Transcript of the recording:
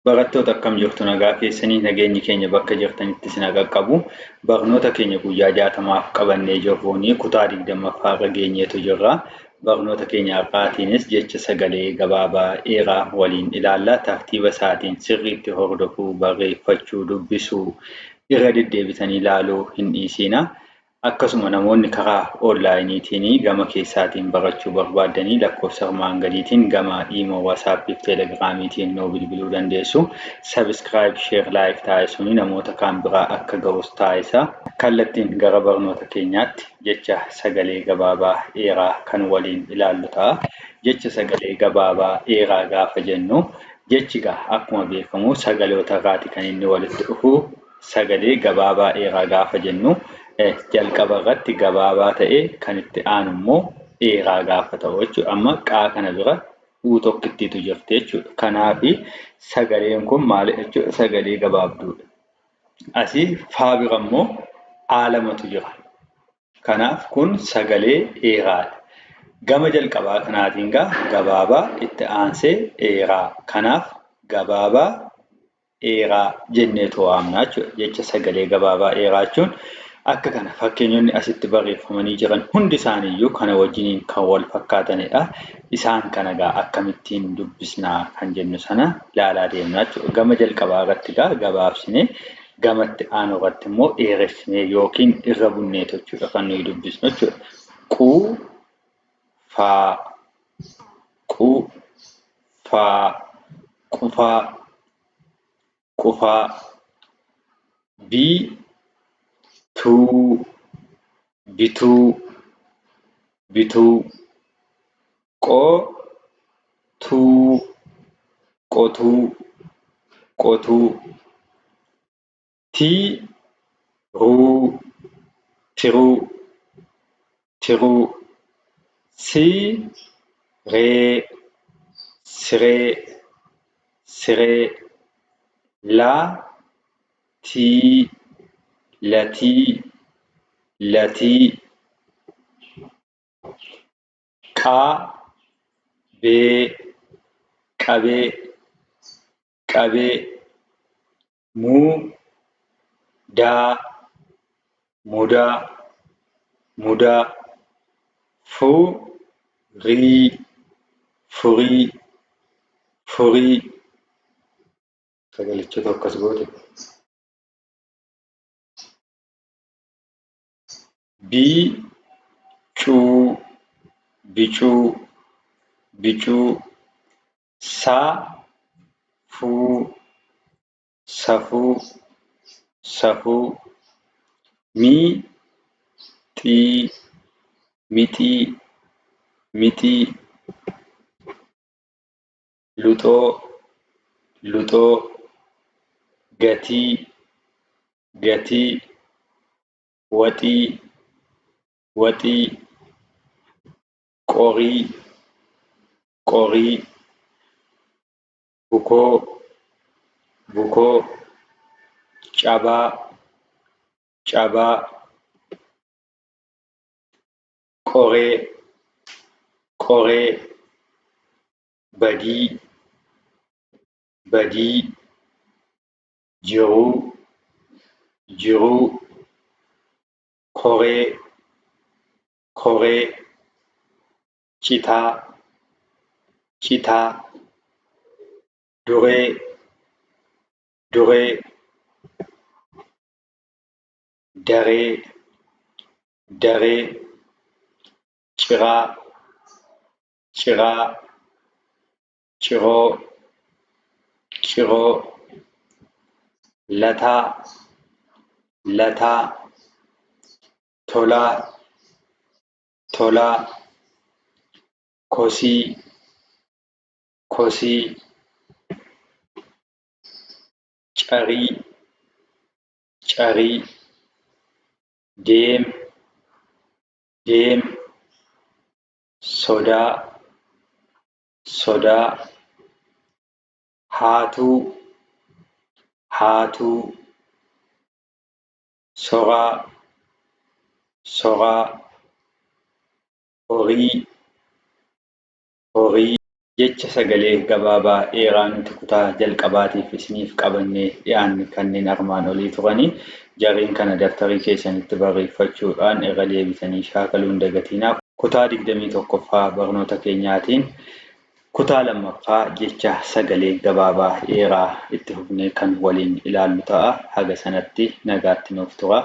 Barattoota akkam jirtu nagaa keessanii nageenyi keenya bakka jirtanitti isin qaqqabu. Barnoota keenya guyyaa 60 qabannee jirruuni kutaa 20ffaa geenyeetu jirra. Barnoota keenya har'aatiinis jecha sagalee gabaabaa dheeraa waliin ilaalla. Tartiiba isaatiin sirriitti hordofuu, barreeffachuu, dubbisuu, irra deddeebitanii ilaaluu hin dhiisina. Akkasuma namoonni karaa onlaayiniitiin gama keessaatiin barachuu barbaadanii lakkoofsa armaan gadiitiin gama iimoo, waatsaappii fi teelegiraamiitiin nu bilbiluu dandeessu. Sabiskiraayib, sheer, laayik taasisuun namoota kaan biraa akka ga'us taasisa. Kallattiin gara barnoota keenyaatti jecha sagalee gabaabaa dheeraa kan waliin ilaallu ta'a. Jecha sagalee gabaabaa dheeraa gaafa jennu jechi akkuma beekamu sagaloota irraati kan inni walitti dhufu. Sagalee gabaabaa dheeraa gaafa jennu jalqaba irratti gabaabaa ta'ee kan itti aanu immoo dheeraa gaafa ta'u jechuudha. Amma qaa kana bira uu tokkittiitu jirti jechuudha. Kanaaf sagaleen kun maal jechuudha? Sagalee gabaabduudha. Asii faa bira immoo aa lamatu jira. Kanaaf kun sagalee dheeraadha. Gama jalqabaa kanaatiin gabaabaa itti aansee dheeraa. Kanaaf gabaabaa dheeraa jenneetu waamna jechuudha. Jecha sagalee gabaabaa dheeraa jechuun akka kana fakkeenyonni asitti barreeffamanii jiran hundi isaaniiyyuu kana wajjiniin kan wal fakkaatanidha. Isaan kana akkamittiin dubbisnaa kan jennu sana ilaalaa deemna jechuudha. Gama jalqabaa irratti gabaabsinee gamatti aanu irratti immoo dheeressinee yookiin irra bunneetu jechuudha kan nuyi dubbisnu jechuudha. Quu faa quu faa qufaa qufaa bii tuu bituu bituu qoo tuu qotuu qotuu tii ruu tiruu tiruu sii ree siree siree laa tii latii latii qaa bee qabee qabee muu daa mudaa mudaa fuu rii furii furii sagalichoota akkas goote. Bicuu bicuu bicuu saafuu safuu safuu miixii mixii mixii luxoo luxoo gatii gatii waxii waxii qorii qorii bukoo bukoo cabaa cabaa qoree qoree badii badii jiruu jiruu koree koree citaa citaa duree duree daree daree ciraa ciraa ciroo ciroo lataa lataa tolaa tolaa kosii kosii carii carii deem deem sodaa sodaa haatuu haatuu soraa soraa horii horii Jecha sagalee gabaabaa dheeraa nuti kutaa jalqabaatiif isiniif qabannee dhiyaanne kanneen armaan olii turanii jarreen kana daftarii keessanitti barreeffachuudhaan irra deebitanii shaakaluun dagatinaa. Kutaa 21ffaa barnoota keenyaatiin kutaa lammaffaa jecha sagalee gabaabaa dheeraa itti fufnee kan waliin ilaallu ta'a. Haga sanatti nagaatti nuuf tura.